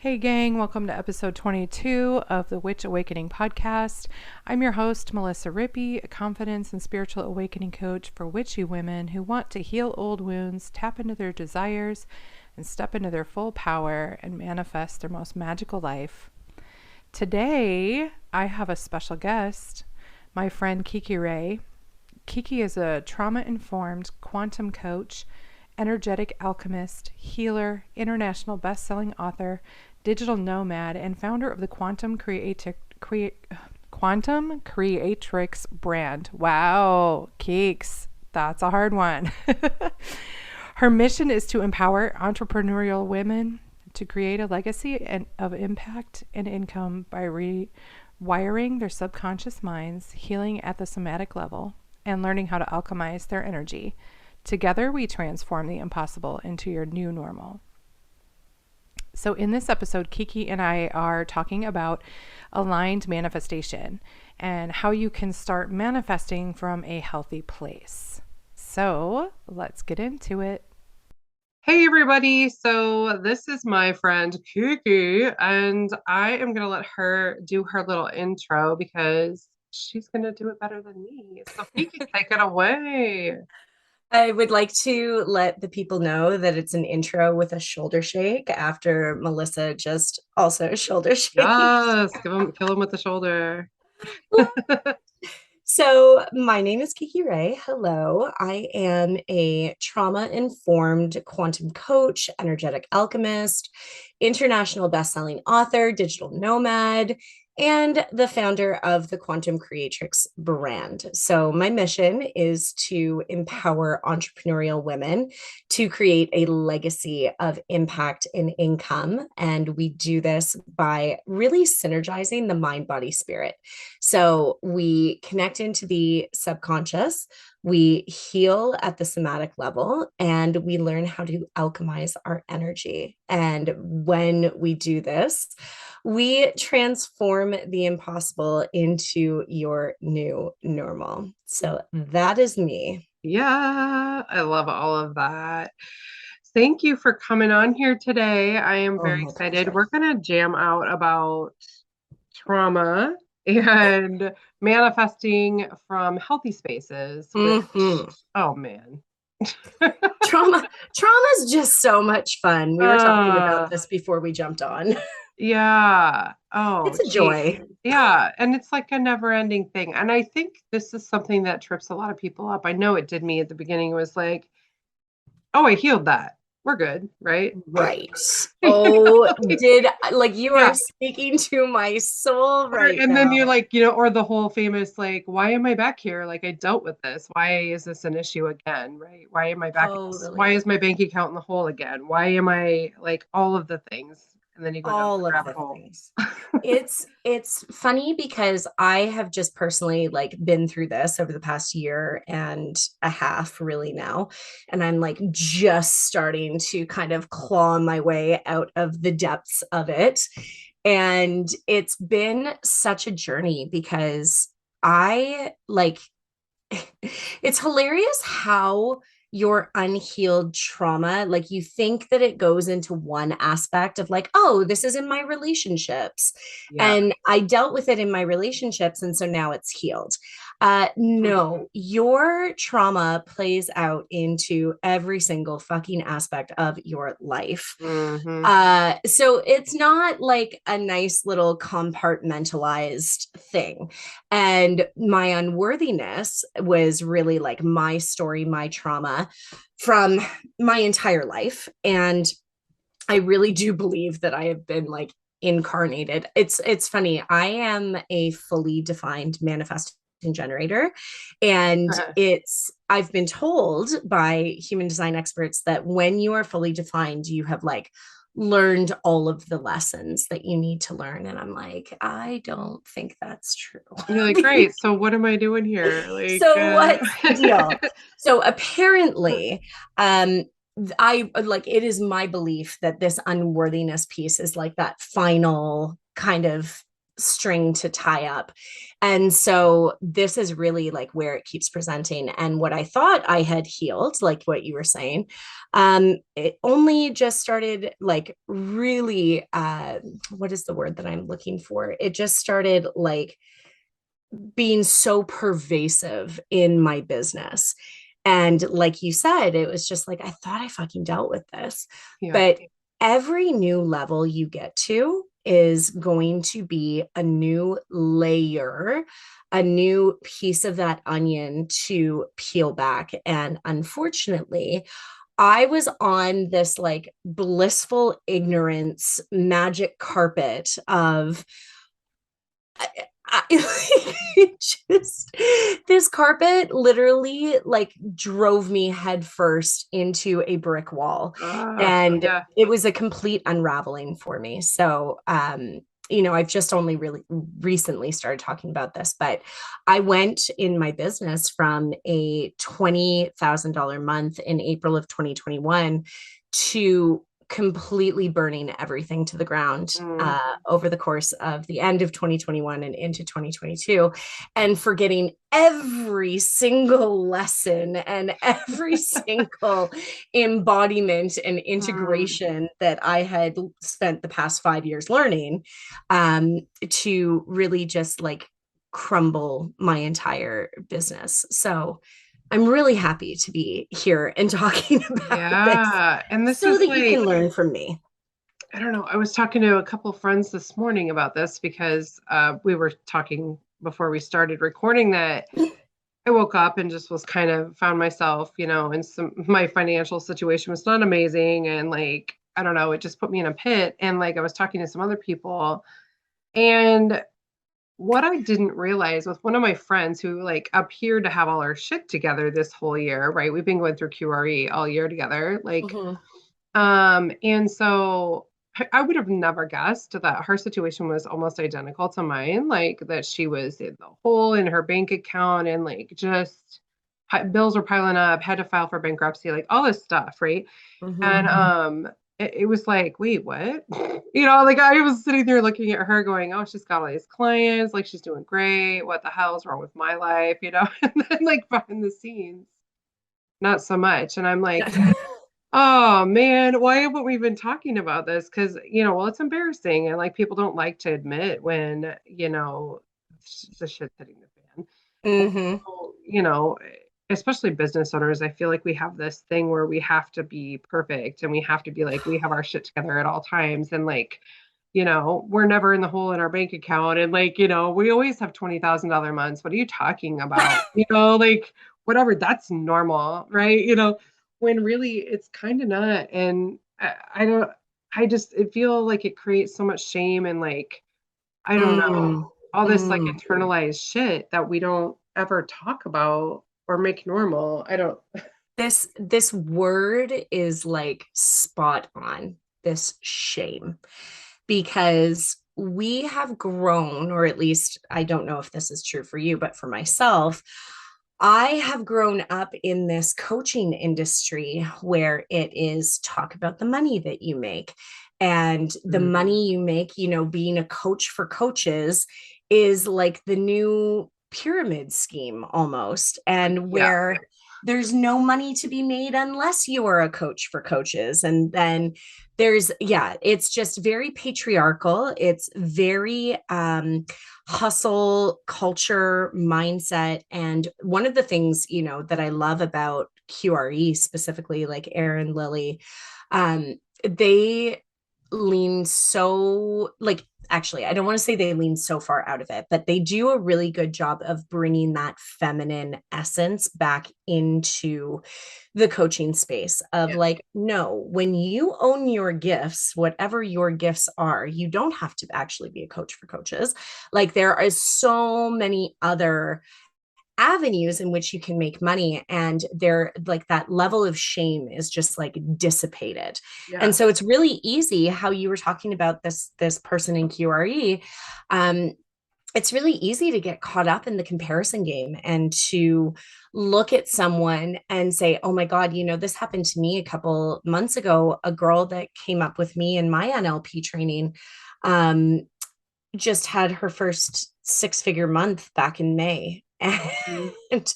Hey gang, welcome to episode 22 of the Witch Awakening podcast. I'm your host, Melissa Rippey, a confidence and spiritual awakening coach for witchy women who want to heal old wounds, tap into their desires, and step into their full power and manifest their most magical life. Today, I have a special guest, my friend Kiki Rae. Kiki is a trauma-informed quantum coach, energetic alchemist, healer, international best-selling author, digital nomad, and founder of the Quantum Creatrix brand. Wow, Keeks, that's a hard one. Her mission is to empower entrepreneurial women to create a legacy of impact and income by rewiring their subconscious minds, healing at the somatic level, and learning how to alchemize their energy. Together, we transform the impossible into your new normal. So in this episode, Kiki and I are talking about aligned manifestation and how you can start manifesting from a healthy place. So let's get into it. Hey everybody, so this is my friend Kiki, and I am going to let her do her little intro because she's going to do it better than me. So Kiki, take it away. I would like to let the people know that it's an intro with a shoulder shake after Melissa just also shoulder shaked. Yes, kill him with the shoulder. So, my name is Kiki Rae. Hello. I am a trauma-informed quantum coach, energetic alchemist, international best-selling author, digital nomad, and the founder of the Quantum Creatrix brand. So, my mission is to empower entrepreneurial women to create a legacy of impact and income. And we do this by really synergizing the mind, body, spirit. So we connect into the subconscious, we heal at the somatic level, and we learn how to alchemize our energy. And when we do this, we transform the impossible into your new normal. So that is me. Yeah, I love all of that. Thank you for coming on here today. I am Oh, very my excited. pleasure. We're going to jam out about trauma and manifesting from healthy spaces, which, Mhm. oh man. Trauma is just so much fun. We were talking uh about this before we jumped on. yeah. Oh, It's a geez. joy. Yeah. And it's like a never-ending thing. And I think this is something that trips a lot of people up. I know it did me at the beginning. It was like, oh, I healed that. We're good, right? Right. Oh, did like you Yeah. are speaking to my soul right And then now. you're like, or the whole famous, like, why am I back here? Like, I dealt with this. Why is this an issue again? Right? Why am I back? Why Totally. is my bank account in the hole again? Why am I like all of the things? And then you go down the All of rabbit the hole. things. It's funny because I have just personally like been through this over the past year and a half really now, and I'm like just starting to kind of claw my way out of the depths of it. And it's been such a journey because I like it's hilarious how your unhealed trauma, like you think that it goes into one aspect of like, oh, this is in my relationships. Yeah. And I dealt with it in my relationships. And so now it's healed. No, your trauma plays out into every single fucking aspect of your life. Mm-hmm. So it's not like a nice little compartmentalized thing. And my unworthiness was really like my story, my trauma from my entire life. And I really do believe that I have been like incarnated. It's funny. I am a fully defined manifesting generator, and it's I've been told by human design experts that when you are fully defined, you have like learned all of the lessons that you need to learn. And I'm like, I don't think that's true. You're like, great. So what am I doing here? Like, So what's the deal? So apparently, I like it is my belief that this unworthiness piece is like that final kind of string to tie up. And so this is really like where it keeps presenting. And what I thought I had healed, like what you were saying, it only just started like really, what is the word that I'm looking for? It just started like being so pervasive in my business. And like you said, it was just like, I thought I fucking dealt with this. Yeah. But every new level you get to is going to be a new layer, a new piece of that onion to peel back. And unfortunately, I was on this like blissful ignorance magic carpet of just this carpet literally like drove me headfirst into a brick wall, and Yeah. it was a complete unraveling for me. So I've just only really recently started talking about this, but I went in my business from a $20,000 month in April of 2021 to completely burning everything to the ground over the course of the end of 2021 and into 2022, and forgetting every single lesson and every single embodiment and integration that I had spent the past 5 years learning, to really just like crumble my entire business. So I'm really happy to be here and talking about this Yeah. And this so is that you can like, learn from me. I don't know. I was talking to a couple of friends this morning about this because we were talking before we started recording that I woke up and just was kind of found myself, in my financial situation was not amazing. And like, I don't know, it just put me in a pit. And like, I was talking to some other people, and what I didn't realize with one of my friends who like appeared to have all our shit together this whole year, right? We've been going through QRE all year together. Like, Mhm. and so I would have never guessed that her situation was almost identical to mine, like that she was in the hole in her bank account and like just bills were piling up, had to file for bankruptcy, like all this stuff, right? And Mhm. it was like, wait, what? Like I was sitting there looking at her going, oh, she's got all these clients, like she's doing great. What the hell's wrong with my life? And then like behind the scenes, not so much. And I'm like, oh man, why haven't we been talking about this? Because, well, it's embarrassing. And like people don't like to admit when, the shit's hitting the fan. Mhm. So, especially business owners, I feel like we have this thing where we have to be perfect and we have to be like, we have our shit together at all times. And like, we're never in the hole in our bank account. And like, we always have $20,000 months. What are you talking about? Like whatever, that's normal, right? When really it's kind of not. And I don't, I feel like it creates so much shame and like, I don't know, Mm. all this like Mm. internalized shit that we don't ever talk about or make normal. I don't. This word is like spot on, this shame, because we have grown, or at least I don't know if this is true for you, but for myself, I have grown up in this coaching industry where it is talk about the money that you make. And the money you make, being a coach for coaches is like the new pyramid scheme almost. And Yeah. where there's no money to be made unless you are a coach for coaches. And then it's just very patriarchal. It's very hustle culture mindset. And one of the things, that I love about QRE specifically, like Aaron, Lily, they lean so like, actually, I don't want to say they lean so far out of it, but they do a really good job of bringing that feminine essence back into the coaching space of Yeah. like, no, when you own your gifts, whatever your gifts are, you don't have to actually be a coach for coaches. Like there is so many other avenues in which you can make money, and they're like that level of shame is just like dissipated. Yeah. And so it's really easy how you were talking about this person in QRE. It's really easy to get caught up in the comparison game and to look at someone and say, oh my God, this happened to me a couple months ago. A girl that came up with me in my NLP training, um, just had her first 6-figure month back in May. Mhm. And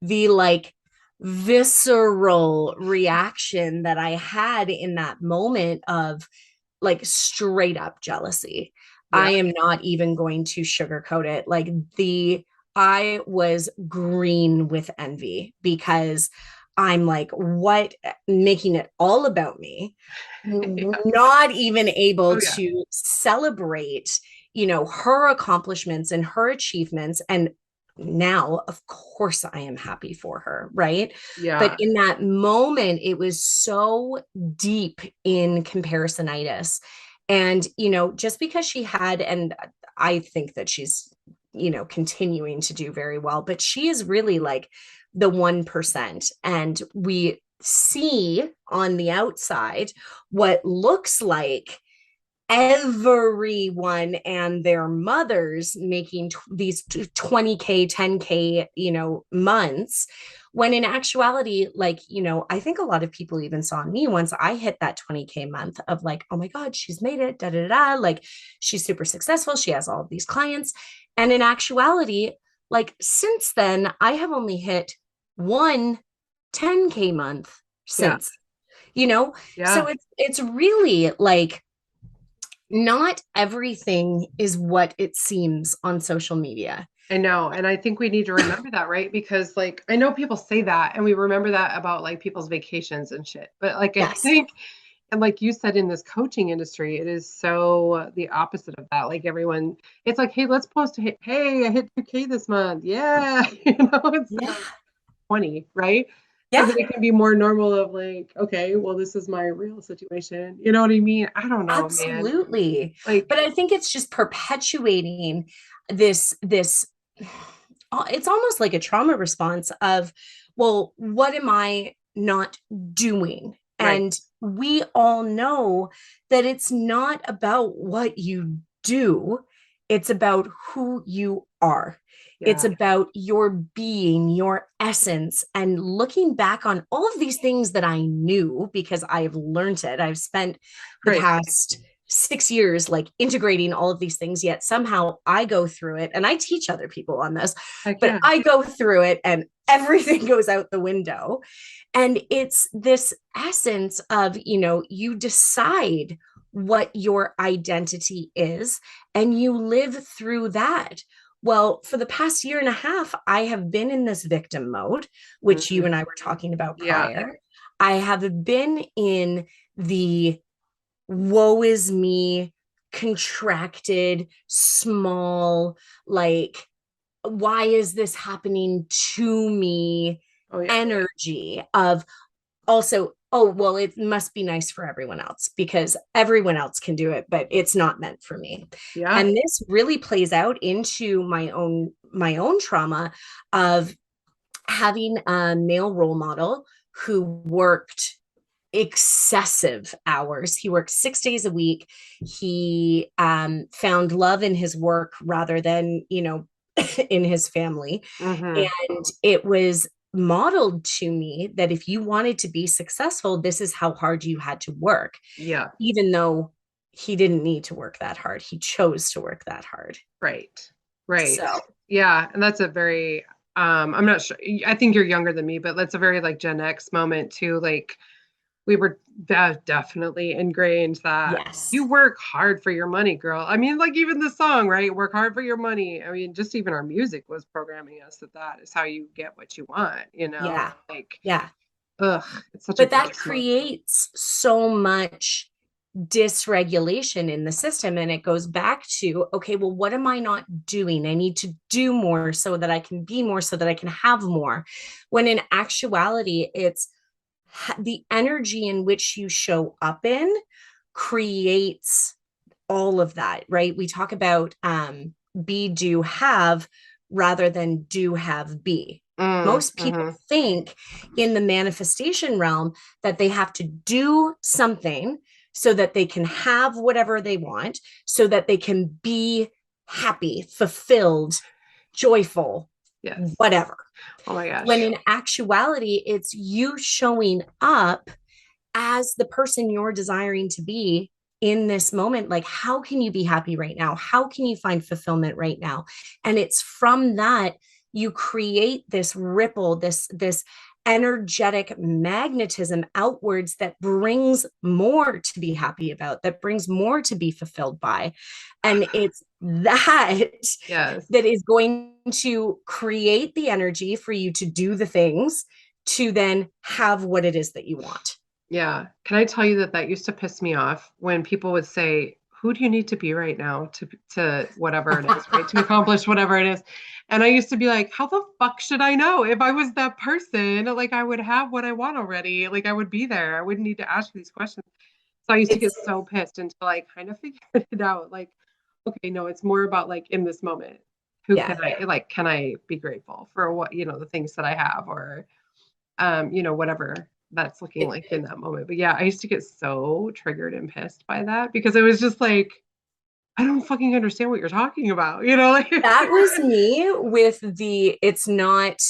the like visceral reaction that I had in that moment of like straight up jealousy. I Yeah. am not even going to sugarcoat it. Like I was green with envy because I'm like, what, making it all about me, Yeah. not even able Oh yeah. to celebrate, her accomplishments and her achievements. And now, of course, I am happy for her, right? But Yeah. in that moment, it was so deep in comparisonitis. And, just because she had, and I think that she's, continuing to do very well, but she is really like the 1%. And we see on the outside what looks like everyone and their mothers making these 20K 10K months, when in actuality, like, I think a lot of people even saw me once I hit that 20K month of like, oh my god, she's made it, da da da, like she's super successful, she has all of these clients. And in actuality, like since then I have only hit one 10K month Yeah. since, you know so Yeah. it's really like not everything is what it seems on social media. I know. And I think we need to remember that, right? Because like I know people say that and we remember that about like people's vacations and shit. But like I Yes. think and like you said in this coaching industry, it is so the opposite of that. Like everyone, it's like, hey, let's post hey, I hit 2K this month. Yeah. Instead Yeah. of 20, right? So Yeah, that it can be more normal of like, okay, well, this is my real situation. You know what I mean? I don't know, man. absolutely. But Like, I think it's just perpetuating this it's almost like a trauma response of, well, what am I not doing? right. And we all know that it's not about what you do, it's about who you are. It's Yeah. about your being, your essence, and looking back on all of these things that I knew because I've learned it. I've spent the Right. past 6 years like integrating all of these things, yet somehow I go through it and I teach other people on this, Heck but yeah. I go through it and everything goes out the window. And it's this essence of, you decide what your identity is and you live through that. Well, for the past year and a half, I have been in this victim mode, which you Mhm. and I were talking about Yeah. prior. I have been in the woe is me, contracted, small, like, why is this happening to me Oh, yeah. energy of also, oh, well, it must be nice for everyone else because everyone else can do it, but it's not meant for me. Yeah. And this really plays out into my own trauma of having a male role model who worked excessive hours. He worked 6 days a week. He found love in his work rather than, in his family. Hmm. And it was modeled to me that if you wanted to be successful, this is how hard you had to work, Yeah. even though he didn't need to work that hard. He chose to work that hard. Right. Right. So, Yeah. And that's a very, I'm not sure. I think you're younger than me, but that's a very like Gen X moment too. Like we were definitely ingrained that yes. you work hard for your money, girl. I mean, like even the song, right? Work hard for your money. I mean, just even our music was programming us that that is how you get what you want, Yeah. Like, Yeah. ugh, it's such a But that gross smoke. creates so much dysregulation in the system. And it goes back to, okay, well, what am I not doing? I need to do more so that I can be more, so that I can have more. When in actuality, it's the energy in which you show up in creates all of that, right? We talk about be, do, have rather than do, have, be. Most people Mm-hmm. think in the manifestation realm that they have to do something so that they can have whatever they want, so that they can be happy, fulfilled, joyful, Yes. whatever. Oh my When gosh. in actuality, it's you showing up as the person you're desiring to be in this moment, like, how can you be happy right now? How can you find fulfillment right now? And it's from that you create this ripple, this energetic magnetism outwards that brings more to be happy about, that brings more to be fulfilled by. And it's that Yes. that is going to create the energy for you to do the things to then have what it is that you want. Yeah. Can I tell you that that used to piss me off when people would say, who do you need to be right now to whatever it is, right? To accomplish whatever it is. And I used to be like, how the fuck should I know? If I was that person, like I would have what I want already. Like I would be there. I wouldn't need to ask these questions. So I used to get It's so pissed until I kind of figured it out. Like, okay, no, it's more about like in this moment. Who yeah. can I like, can I be grateful for what, the things that I have or whatever that's looking like in that moment. But yeah, I used to get so triggered and pissed by that because it was just like, I don't fucking understand what you're talking about, like That was me with it's not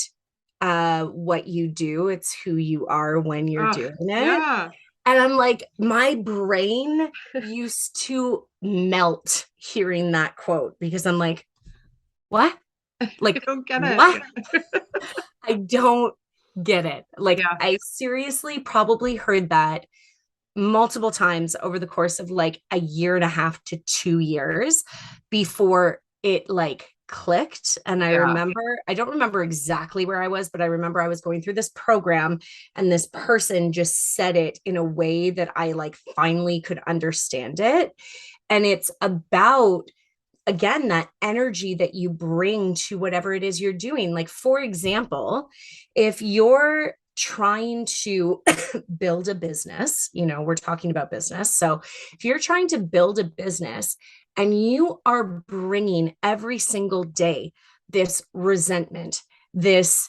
what you do, it's who you are when you're ugh, doing it. yeah. And I'm like, my brain used to melt hearing that quote because I'm like, what? I Like, don't get it. what? I don't get it. Like, Yeah. I seriously probably heard that multiple times over the course of like a year and a half to 2 years before it like clicked. And Yeah. I don't remember exactly where I was, but I remember I was going through this program and this person just said it in a way that I like finally could understand it. And it's about, again, that energy that you bring to whatever it is you're doing. Like, for example, if you're trying to build a business, we're talking about business. So if you're trying to build a business and you are bringing every single day this resentment, this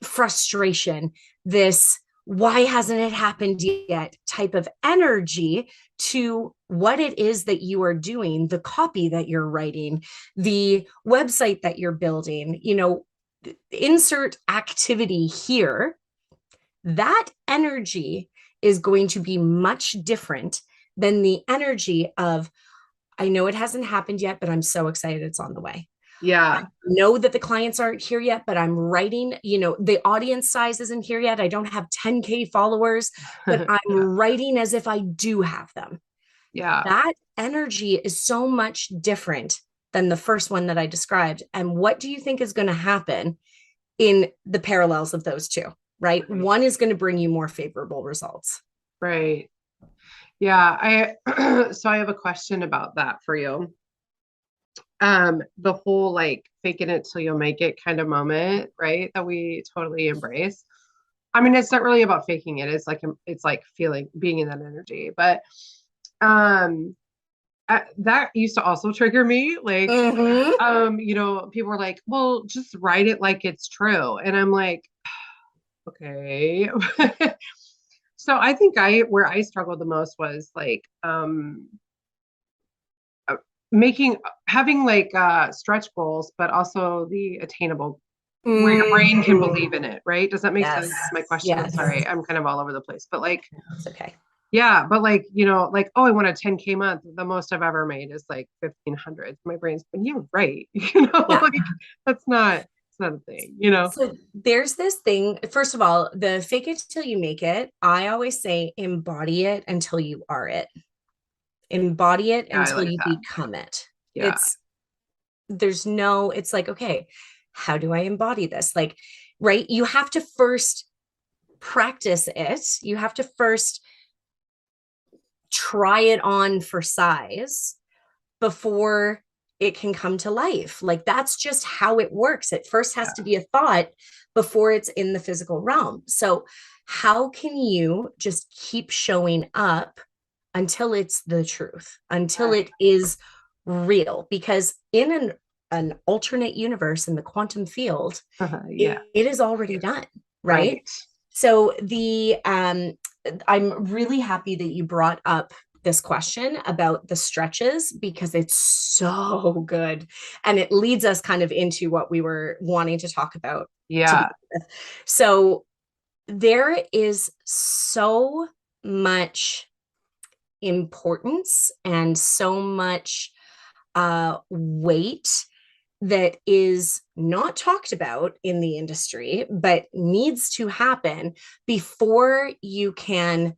frustration, this why hasn't it happened yet type of energy to what it is that you are doing, the copy that you're writing, the website that you're building, insert activity here, that energy is going to be much different than the energy of, I know it hasn't happened yet, but I'm so excited it's on the way. Yeah. I know that the clients aren't here yet, but I'm writing, the audience size isn't here yet. I don't have 10K followers, but I'm Yeah. writing as if I do have them. Yeah. That energy is so much different than the first one that I described. And what do you think is going to happen in the parallels of those two, right? One is going to bring you more favorable results. Right. Yeah. So I have a question about that for you. The whole like fake it till you'll make it kind of moment, right? That we totally embrace. I mean, it's not really about faking it. It's like feeling being in that energy. But um that used to also trigger me. Like, Mm-hmm. people were like, well, just write it like it's true. And I'm like, okay. So I think where I struggled the most was like uh, having like stretch goals, but also the attainable where your brain can believe in it, right? Does that make Yes. sense? My question. I'm Yes. sorry, I'm kind of all over the place, but like, It's okay. yeah, but like, like, oh, I want a 10K month. The most I've ever made is like 1,500. My brain's been, yeah, right. Yeah. Like it's not a thing, So there's this thing. First of all, the fake it till you make it. I always say embody it until you are it. Embody it Yeah, I until like you that. become it. Yeah. It's like, okay, how do I embody this? Like, right? You have to first practice it. You have to first try it on for size before it can come to life. Like, that's just how it works. It first has to be a thought before it's in the physical realm. So, how can you just keep showing up until it's the truth, until it is real? Because in an alternate universe in the quantum field, Yeah. it is already done, right? Right. So I'm really happy that you brought up this question about the stretches because it's so good. And it leads us kind of into what we were wanting to talk about to Yeah. begin with. So there is so much importance and so much weight that is not talked about in the industry, but needs to happen before you can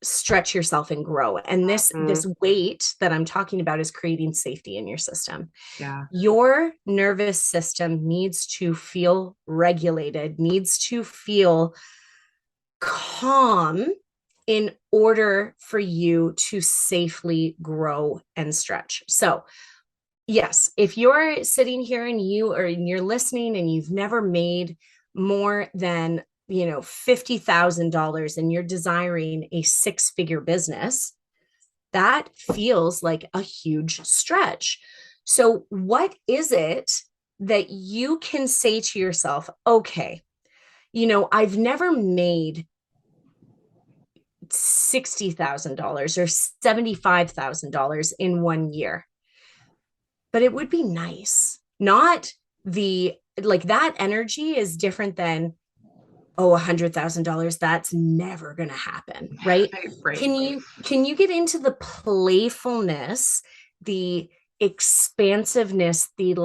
stretch yourself and grow. And this weight that I'm talking about is creating safety in your system. Yeah. Your nervous system needs to feel regulated, needs to feel calm in order for you to safely grow and stretch. So yes, if you're sitting here and you're listening and you've never made more than, $50,000 and you're desiring a six-figure business, that feels like a huge stretch. So what is it that you can say to yourself, okay, I've never made $60,000 or $75,000 in 1 year, but it would be nice. Not that energy is different than, $100,000. That's never going to happen, right? Right. Can you get into the playfulness, the expansiveness, the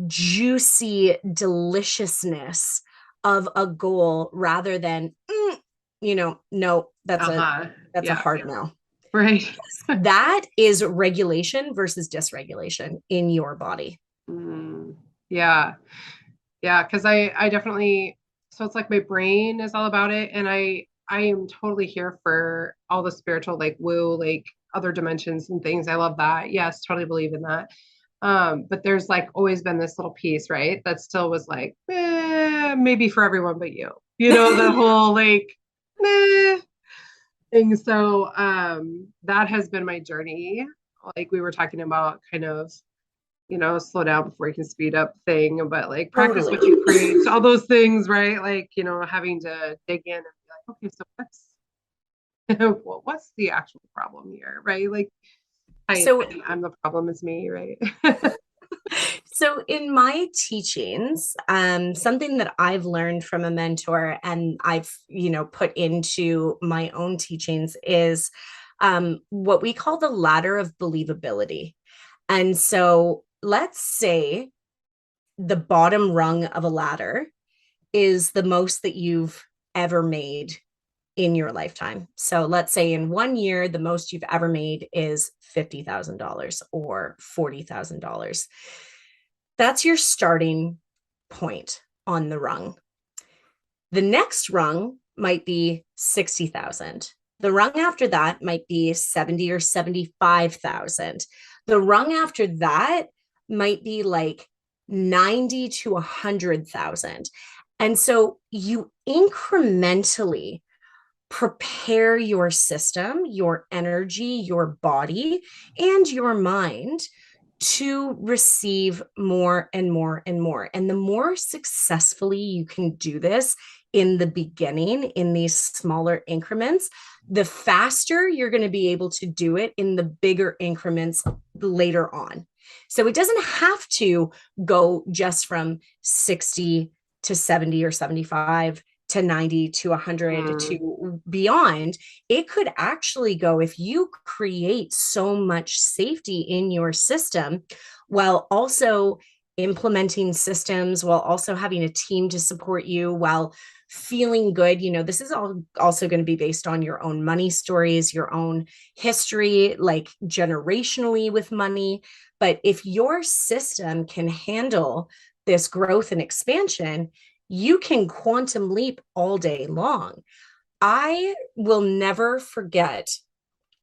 juicy deliciousness of a goal rather than, no, that's a hard no. Right. That is regulation versus dysregulation in your body. Yeah. Yeah. Cause I definitely, so it's like my brain is all about it. And I am totally here for all the spiritual, woo, other dimensions and things. I love that. Yes. Totally believe in that. But there's always been this little piece, right? That still was maybe for everyone but you, the whole meh thing. So that has been my journey. Like we were talking about kind of, slow down before you can speed up thing, but practice what you preach, all those things, right? Having to dig in and be okay, so what's the actual problem here, right? I'm the problem, is me, right? So in my teachings, something that I've learned from a mentor and I've, put into my own teachings is what we call the ladder of believability. And so let's say the bottom rung of a ladder is the most that you've ever made in your lifetime. So let's say in 1 year, the most you've ever made is $50,000 or $40,000. That's your starting point on the rung. The next rung might be 60,000. The rung after that might be 70 or 75,000. The rung after that might be 90 to 100,000. And so you incrementally prepare your system, your energy, your body, and your mind to receive more and more and more. And the more successfully you can do this in the beginning, in these smaller increments, the faster you're going to be able to do it in the bigger increments later on. So it doesn't have to go just from 60 to 70 or 75 to 90 to 100 to beyond. It could actually go, if you create so much safety in your system while also implementing systems, while also having a team to support you, while feeling good. This is all also going to be based on your own money stories, your own history, generationally with money. But if your system can handle this growth and expansion, you can quantum leap all day long. I will never forget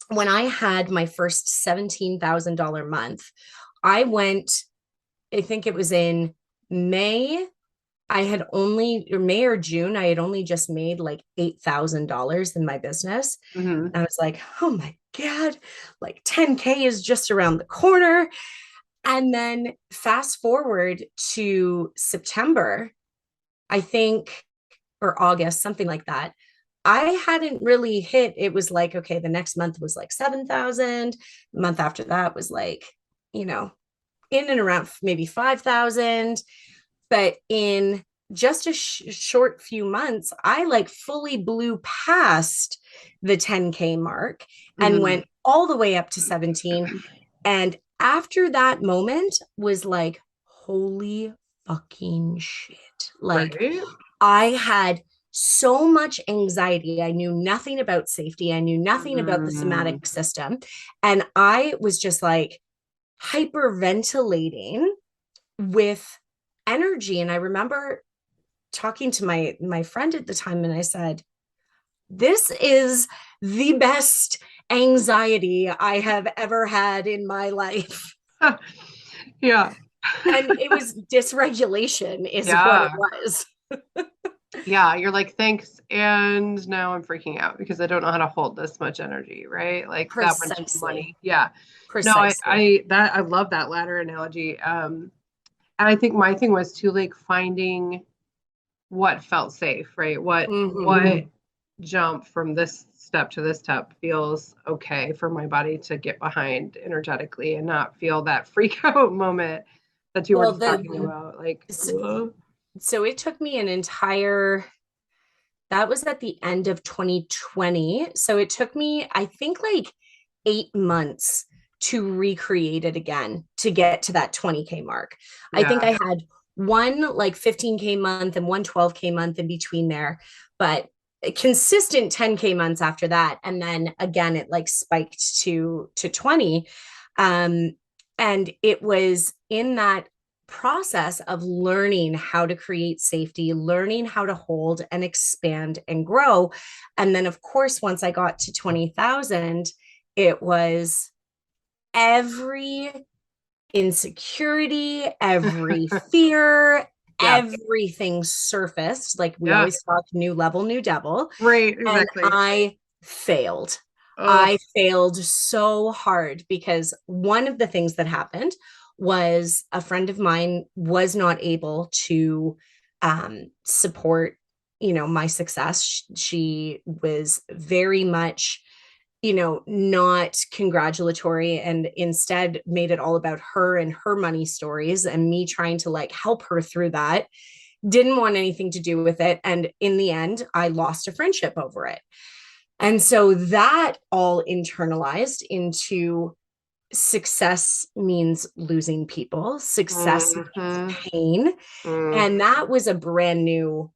when I had my first $17,000 month. I think it was in May. May or June, I had only just made $8,000 in my business. Mm-hmm. And I was like, oh my God, 10K is just around the corner. And then fast forward to September, I think, or August, something like that. I hadn't really hit, it was okay, the next month was 7,000. The month after that was in and around maybe 5,000. But in just a short few months, I like fully blew past the 10K mark and went all the way up to 17. And after that moment was like, holy fucking shit. Like, Right. I had so much anxiety. I knew nothing about safety. I knew nothing about the somatic system. And I was just like hyperventilating with energy. And I remember talking to my friend at the time, and I said, this is the best anxiety I have ever had in my life. Yeah. And it was dysregulation is what Yeah. it was. Yeah. You're like, thanks. And now I'm freaking out because I don't know how to hold this much energy, right? Like that much Precisely. money. Yeah. No, Precisely. I love that ladder analogy. And I think my thing was to like finding what felt safe, right? What jump from this step to this step feels okay for my body to get behind energetically and not feel that freak out moment that you were Well, just talking about. Like, so it took me an entire, that was at the end of 2020. So it took me, I think, like 8 months to recreate it again to get to that 20K mark. I think yeah, I had one like 15K month and one 12K month in between there, but consistent 10K months after that. And then again, it like spiked to 20. Um, and it was in that process of learning how to create safety, learning how to hold and expand and grow. And then, of course, once I got to 20,000, it was every insecurity, every fear, yeah, everything surfaced. Like we yeah, always talk, new level, new devil. right, And exactly. I failed. Oh, I failed so hard because one of the things that happened was a friend of mine was not able to support, my success. She was very much, not congratulatory and instead made it all about her and her money stories and me trying to like help her through that. Didn't want anything to do with it. And in the end, I lost a friendship over it. And so that all internalized into success means losing people, success means mhm, pain. mm, And that was a brand new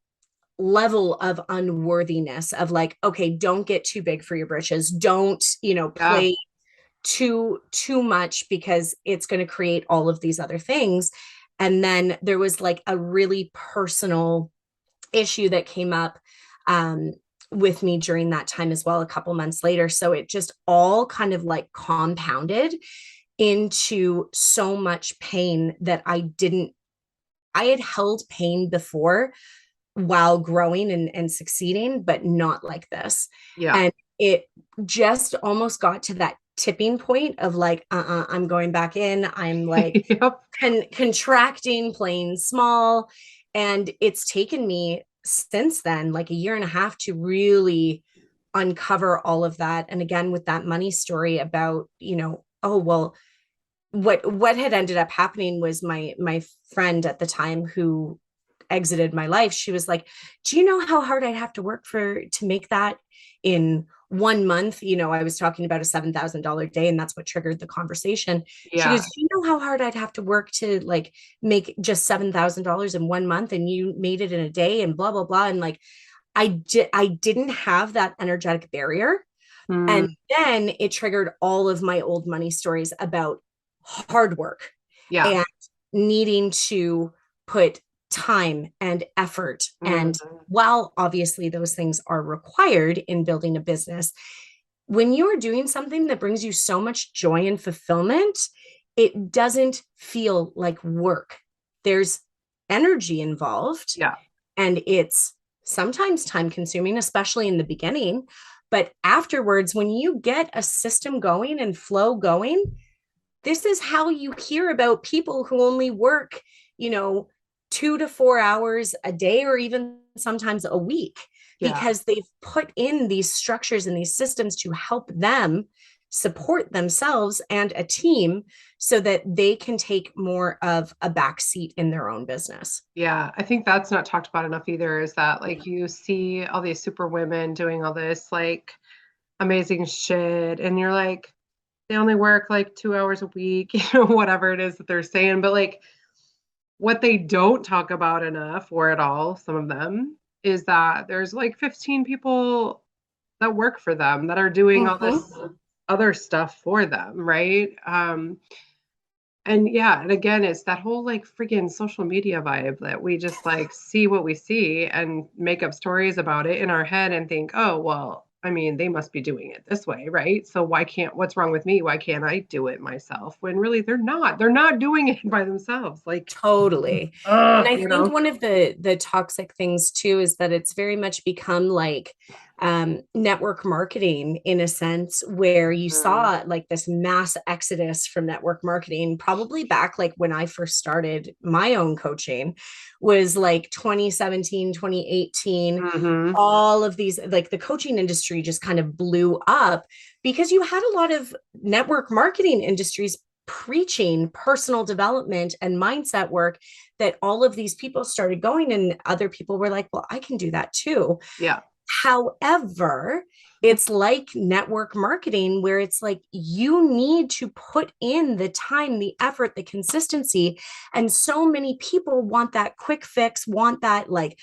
level of unworthiness of like, okay, don't get too big for your britches. Don't, yeah, play too much because it's going to create all of these other things. And then there was like a really personal issue that came up um, with me during that time as well, a couple months later. So it just all kind of like compounded into so much pain that I had held pain before while growing and succeeding, but not like this. yeah, And it just almost got to that tipping point of like, I'm going back in. I'm like yep, contracting, playing small. And it's taken me since then, like a year and a half to really uncover all of that. And again, with that money story about, oh, well, what had ended up happening was my friend at the time who exited my life, she was like, do you know how hard I'd have to work to make that in 1 month? I was talking about a $7,000 day, and that's what triggered the conversation. She yeah, goes, do you know how hard I'd have to work to like make just $7,000 in 1 month, and you made it in a day, and blah blah blah. And like I didn't have that energetic barrier. And mm, then it triggered all of my old money stories about hard work yeah, and needing to put time and effort. And mhm, while obviously those things are required in building a business, when you are doing something that brings you so much joy and fulfillment, it doesn't feel like work. There's energy involved, yeah, and it's sometimes time consuming, especially in the beginning. But afterwards, when you get a system going and flow going, this is how you hear about people who only work, you know, 2 to 4 hours a day or even sometimes a week yeah, because they've put in these structures and these systems to help them support themselves and a team so that they can take more of a back seat in their own business. Yeah, I think that's not talked about enough either, is that like you see all these super women doing all this like amazing shit, and you're like, they only work like 2 hours a week, whatever it is that they're saying. But like what they don't talk about enough or at all, some of them, is that there's like 15 people that work for them that are doing all this other stuff for them, right? And yeah, and again, it's that whole like friggin' social media vibe that we just like see what we see and make up stories about it in our head and think, oh, well, I mean, they must be doing it this way, right? So what's wrong with me? Why can't I do it myself? When really they're not. They're not doing it by themselves. Like, Totally. And I think one of the toxic things too is that it's very much become like network marketing in a sense, where you saw like this mass exodus from network marketing, probably back like when I first started my own coaching, was like 2017, 2018. All of these, like the coaching industry just kind of blew up because you had a lot of network marketing industries preaching personal development and mindset work, that all of these people started going, and other people were like, well, I can do that too. Yeah. However, it's like network marketing, where it's like you need to put in the time, the effort, the consistency. And so many people want that quick fix, want that like,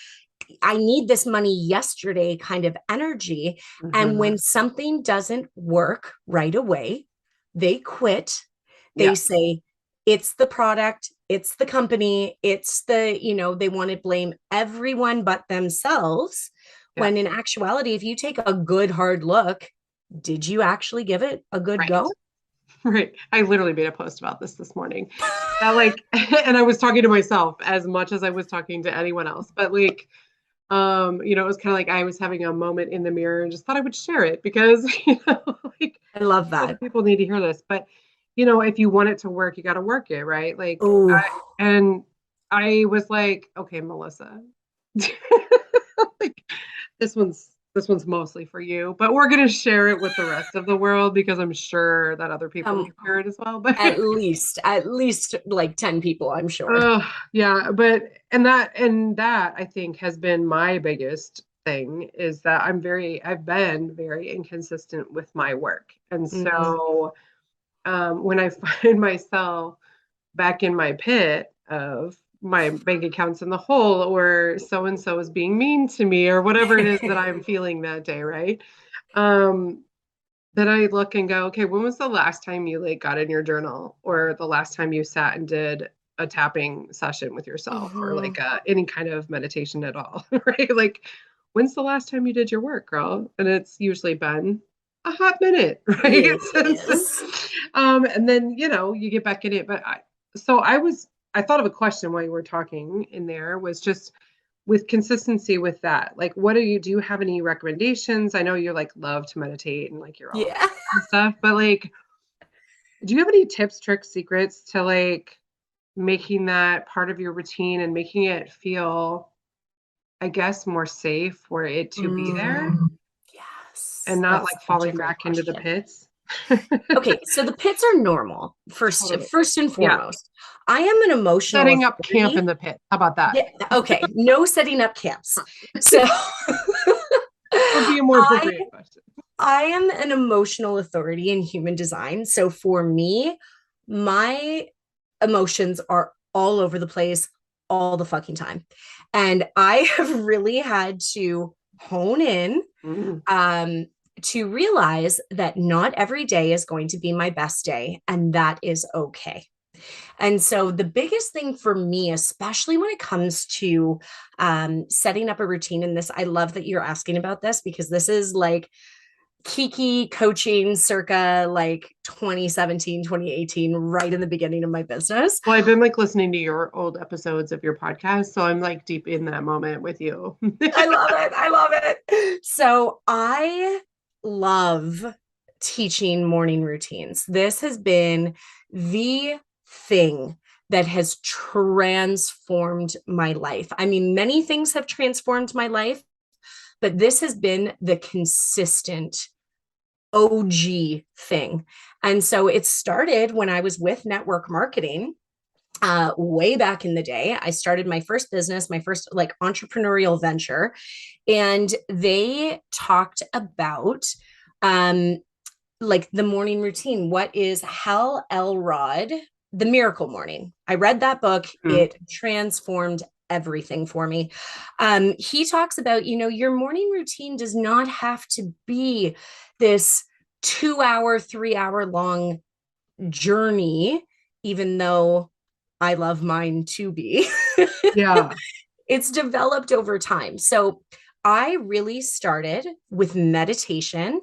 I need this money yesterday kind of energy. And when something doesn't work right away, they quit. They say, it's the product, it's the company, it's the, they want to blame everyone but themselves. When in actuality, if you take a good hard look, did you actually give it a good go? Right. I literally made a post about this morning. That like, and I was talking to myself as much as I was talking to anyone else. But like, it was kind of like I was having a moment in the mirror and just thought I would share it because, like, I love that. People need to hear this. But, if you want it to work, you got to work it, right? Like, I was like, okay, Melissa, like this one's mostly for you, but we're gonna share it with the rest of the world because I'm sure that other people can hear it as well. But at least like 10 people, I'm sure. Yeah, but and that I think has been my biggest thing, is that I've been very inconsistent with my work. And so when I find myself back in my pit of my bank account's in the hole, or so and so is being mean to me, or whatever it is that I'm feeling that day, right? Then I look and go, okay, when was the last time you like got in your journal, or the last time you sat and did a tapping session with yourself, or like any kind of meditation at all, right? Like, when's the last time you did your work, girl? And it's usually been a hot minute, right? Yes. And then, you get back in it. But I thought of a question while you were talking in there, was just with consistency with that. Like, what do you have any recommendations? I know you like love to meditate and like you're all and stuff, but like, do you have any tips, tricks, secrets to like making that part of your routine and making it feel, I guess, more safe for it to be there? Yes. And not like falling back into the pits. Okay, so the pits are normal. First and foremost, I am an emotional setting up camp in the pit. How about that? Yeah, okay, no setting up camps. So would be a more appropriate question. I am an emotional authority in human design. So for me, my emotions are all over the place all the fucking time. And I have really had to hone in to realize that not every day is going to be my best day, and that is okay. And so the biggest thing for me, especially when it comes to setting up a routine in this, I love that you're asking about this, because this is like Kiki coaching circa like 2017, 2018, right in the beginning of my business. Well, I've been like listening to your old episodes of your podcast, so I'm like deep in that moment with you. I love it. I love it. So I love teaching morning routines. This has been the thing that has transformed my life. I mean, many things have transformed my life, but this has been the consistent OG thing. And so it started when I was with network marketing. Way back in the day, I started my first business, my first like entrepreneurial venture, and they talked about um, like the morning routine. What is Hal Elrod, The Miracle Morning? I read that book. Mm. It transformed everything for me. He talks about, your morning routine does not have to be this 2 hour, 3 hour long journey, even though I love mine to be. Yeah. It's developed over time. So I really started with meditation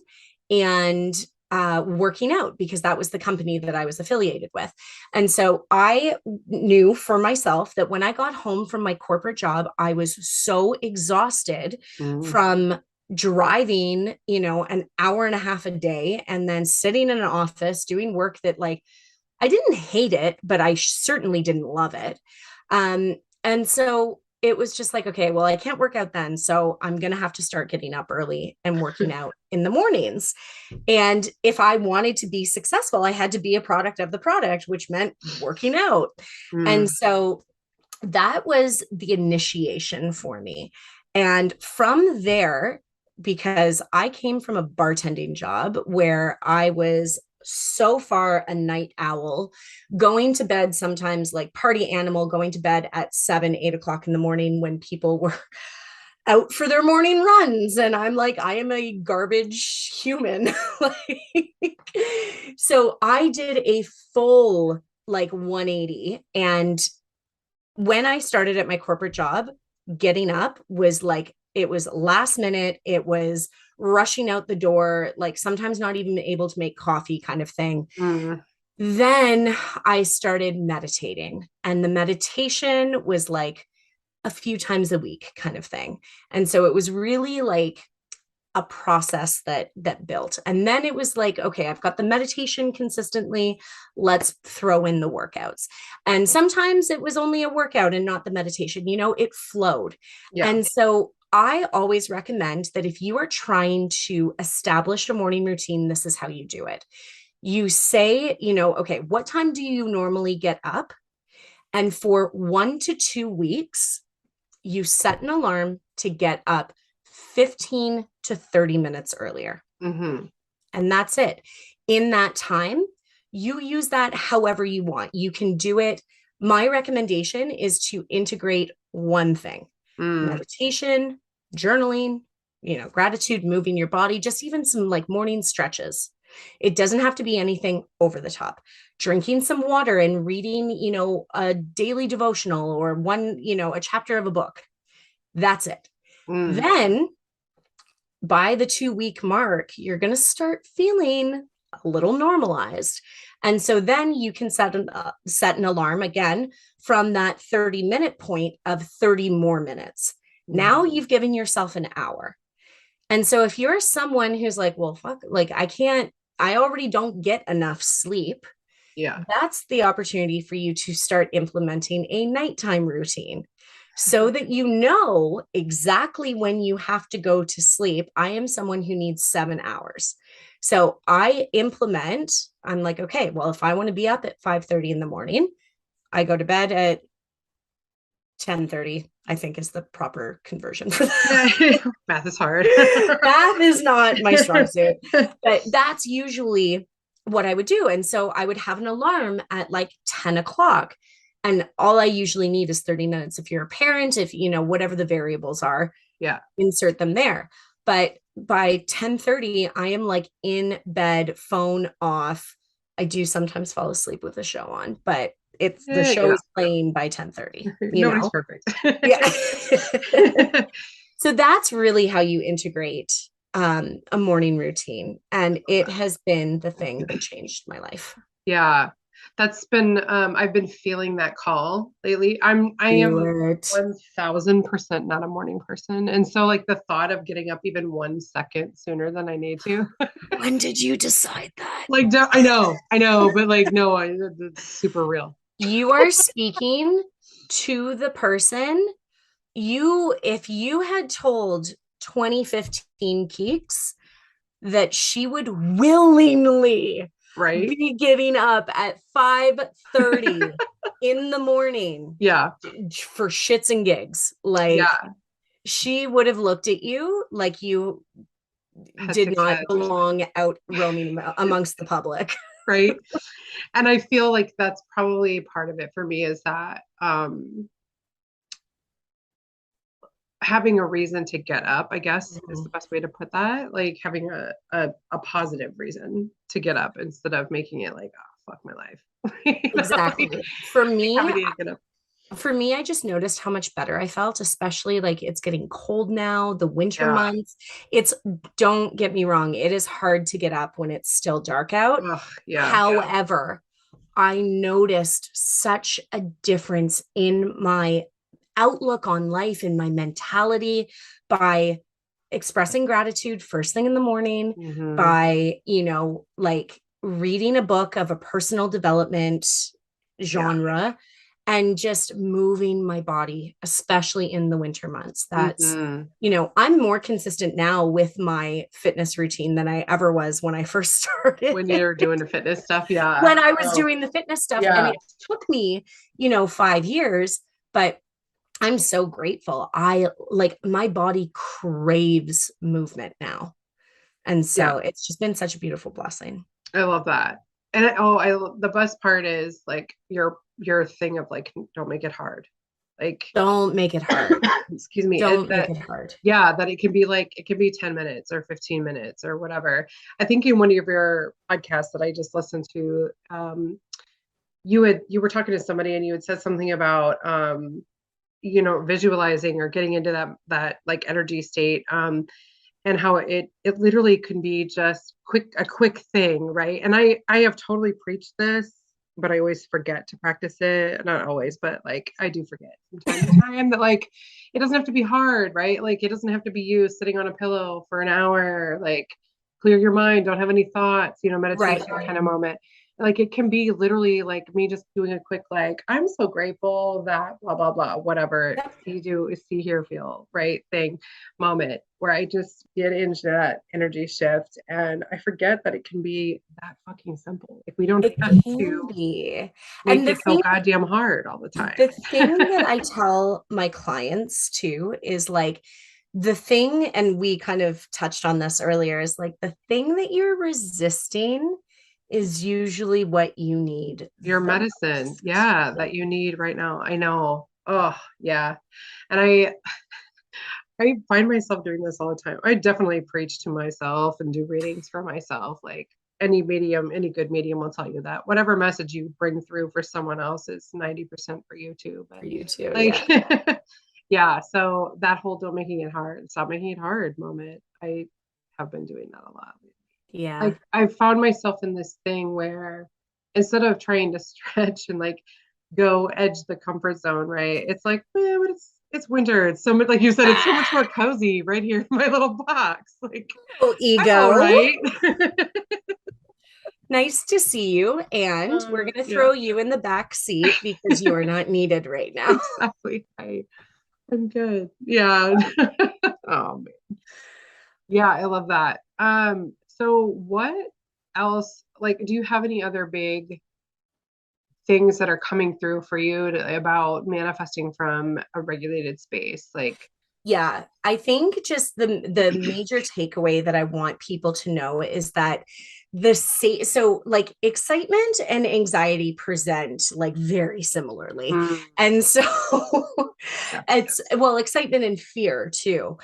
and working out because that was the company that I was affiliated with. And so I knew for myself that when I got home from my corporate job, I was so exhausted Mm. from driving, an hour and a half a day and then sitting in an office doing work that like I didn't hate it, but I certainly didn't love it. And so it was just like, okay, well, I can't work out then. So I'm going to have to start getting up early and working out in the mornings. And if I wanted to be successful, I had to be a product of the product, which meant working out. And Mm. so that was the initiation for me. And from there, because I came from a bartending job where I was so far a night owl, going to bed sometimes like party animal, going to bed at 7, 8 o'clock in the morning when people were out for their morning runs. And I'm like, I am a garbage human. Like, so I did a full like 180. And when I started at my corporate job, getting up was like, it was last minute. It was rushing out the door, like sometimes not even able to make coffee kind of thing. Mm. Then I started meditating, and the meditation was like a few times a week kind of thing. And so it was really like a process that built. And then it was like, okay, I've got the meditation consistently, let's throw in the workouts. And sometimes it was only a workout and not the meditation, it flowed. Yeah. And so I always recommend that if you are trying to establish a morning routine, this is how you do it. You say, okay, what time do you normally get up? And for 1 to 2 weeks, you set an alarm to get up 15 to 30 minutes earlier. Mm-hmm. And that's it. In that time, you use that however you want. You can do it. My recommendation is to integrate one thing: meditation, journaling, gratitude, moving your body, just even some like morning stretches. It doesn't have to be anything over the top. Drinking some water and reading, a daily devotional or a chapter of a book. That's it. Mm. Then by the 2 week mark, you're going to start feeling a little normalized. And so then you can set an alarm again from that 30-minute point of 30 more minutes. Now you've given yourself an hour. And so if you're someone who's like, well, fuck, like I already don't get enough sleep. Yeah. That's the opportunity for you to start implementing a nighttime routine so that you know exactly when you have to go to sleep. I am someone who needs 7 hours. So I'm like, okay, well, if I want to be up at 5:30 in the morning, I go to bed at 10:30, I think is the proper conversion for that. Math is hard. Math is not my strong suit, but that's usually what I would do. And so I would have an alarm at like 10 o'clock. And all I usually need is 30 minutes. If you're a parent, if whatever the variables are, Yeah. insert them there. But by 10:30, I am like in bed, phone off. I do sometimes fall asleep with the show on, but it's the show is playing by 10:30. Nobody's perfect. Yeah. So that's really how you integrate a morning routine. And it has been the thing that changed my life. Yeah. That's been I've been feeling that call lately. I am 1000% not a morning person. And so like the thought of getting up even 1 second sooner than I need to. When did you decide that? Like I know, but like no, it's super real. You are speaking to the person if you had told 2015 Keeks that she would willingly Right. be getting up at 5:30 in the morning Yeah. for shits and gigs. Like, Yeah. she would have looked at you like you Had did 6 not heads. belong out roaming amongst the public. Right. And I feel like that's probably part of it for me, is that having a reason to get up, I guess, is the best way to put that. Like having a positive reason to get up instead of making it like, oh, fuck my life. Exactly. Like, For me, having to get up. I just noticed how much better I felt, especially like it's getting cold now, the winter Yeah. months. Don't get me wrong, it is hard to get up when it's still dark out. Ugh, yeah. However, I noticed such a difference in my outlook on life, in my mentality, by expressing gratitude first thing in the morning, Mhm. by, like reading a book of a personal development genre, and just moving my body, especially in the winter months. That's, Mhm. I'm more consistent now with my fitness routine than I ever was when I first started. When you're doing the fitness stuff, yeah. When I was doing the fitness stuff, and Yeah. it took me, 5 years, but I'm so grateful. I like, my body craves movement now. And so it's just been such a beautiful blessing. I love that. And the best part is like your thing of like, don't make it hard. Like, Don't make it hard. excuse me. Don't make it hard. Yeah, that it can be 10 minutes or 15 minutes or whatever. I think in one of your podcasts that I just listened to, you were talking to somebody and you had said something about visualizing or getting into that like energy state, and how it literally can be just a quick thing, right? And I have totally preached this, but I always forget to practice it. Not always, but like I do forget from time to time that like it doesn't have to be hard, right? Like it doesn't have to be you sitting on a pillow for an hour, like clear your mind, don't have any thoughts, meditation kind of moment. Like it can be literally like me just doing a quick, like, I'm so grateful that blah, blah, blah, whatever you do is see, hear, feel, right thing moment where I just get into that energy shift and I forget that it can be that fucking simple. Like we don't It have can to be. make And it so goddamn hard all the time. the thing that I tell my clients too is like, the thing, and we kind of touched on this earlier, is like the thing that you're resisting is usually what you need. Your medicine, most. that you need right now. I know. Oh, yeah. And I find myself doing this all the time. I definitely preach to myself and do readings for myself. Like any medium, any good medium will tell you that whatever message you bring through for someone else is 90% for you too. But For you too, like, yeah. So that whole don't making it hard, stop making it hard moment. I have been doing that a lot. yeah. Like I found myself in this thing where instead of trying to stretch and like go edge the comfort zone, right? It's like, but it's winter. It's so much, like you said, it's so much more cozy right here in my little box. Like, Oh, I'm all ego. right. Nice to see you. And we're going to throw you in the back seat because you are not needed right now. Exactly. I'm good. Yeah. Oh man. Yeah, I love that. So what else, like, do you have any other big things that are coming through for you about manifesting from a regulated space? Like, Yeah, I think just the major takeaway that I want people to know is that so like excitement and anxiety present like very similarly. And so it's, well, excitement and fear too.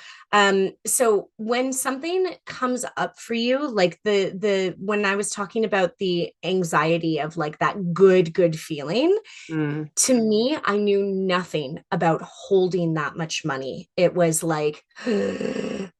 So when something comes up for you, like when I was talking about the anxiety of like that good feeling, to me, I knew nothing about holding that much money. It was like,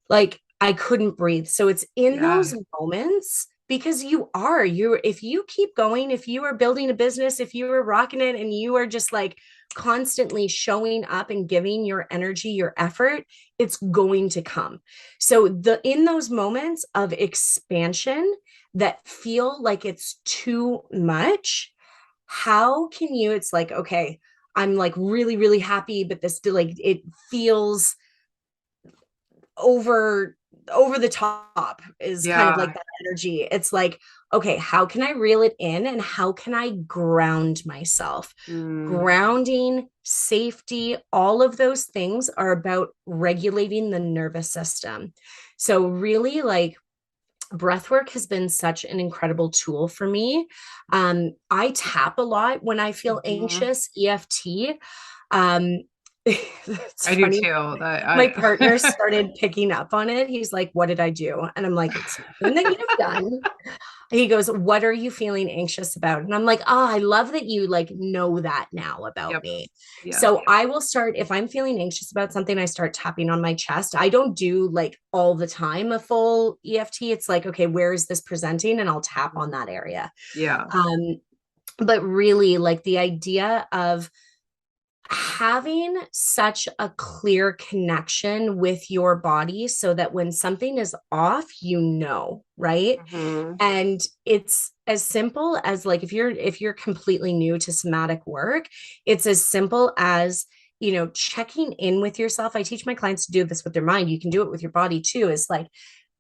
like I couldn't breathe. So it's in those moments, because if you keep going, if you are building a business, if you are rocking it and you are just like constantly showing up and giving your energy, your effort, it's going to come. So in those moments of expansion that feel like it's too much, how can you, it's like, okay, I'm like really happy, but this like it feels over over the top is kind of like that energy. It's like, okay, how can I reel it in and how can I ground myself? Grounding, safety, all of those things are about regulating the nervous system. So really, like, breath work has been such an incredible tool for me. I tap a lot when I feel anxious, EFT. It's I funny. do too. My partner started picking up on it. He's like, "What did I do?" And I'm like, "It's nothing that you've done." He goes, "What are you feeling anxious about?" And I'm like, "Oh, I love that you like know that now about me." So I will start, if I'm feeling anxious about something, I start tapping on my chest. I don't do like all the time a full EFT. It's like, okay, where is this presenting? And I'll tap on that area. Yeah. But really, like, the idea of having such a clear connection with your body so that when something is off, you know, right? And it's as simple as, like, if you're completely new to somatic work, it's as simple as, you know, checking in with yourself. I teach my clients to do this with their mind. You can do it with your body too. It's like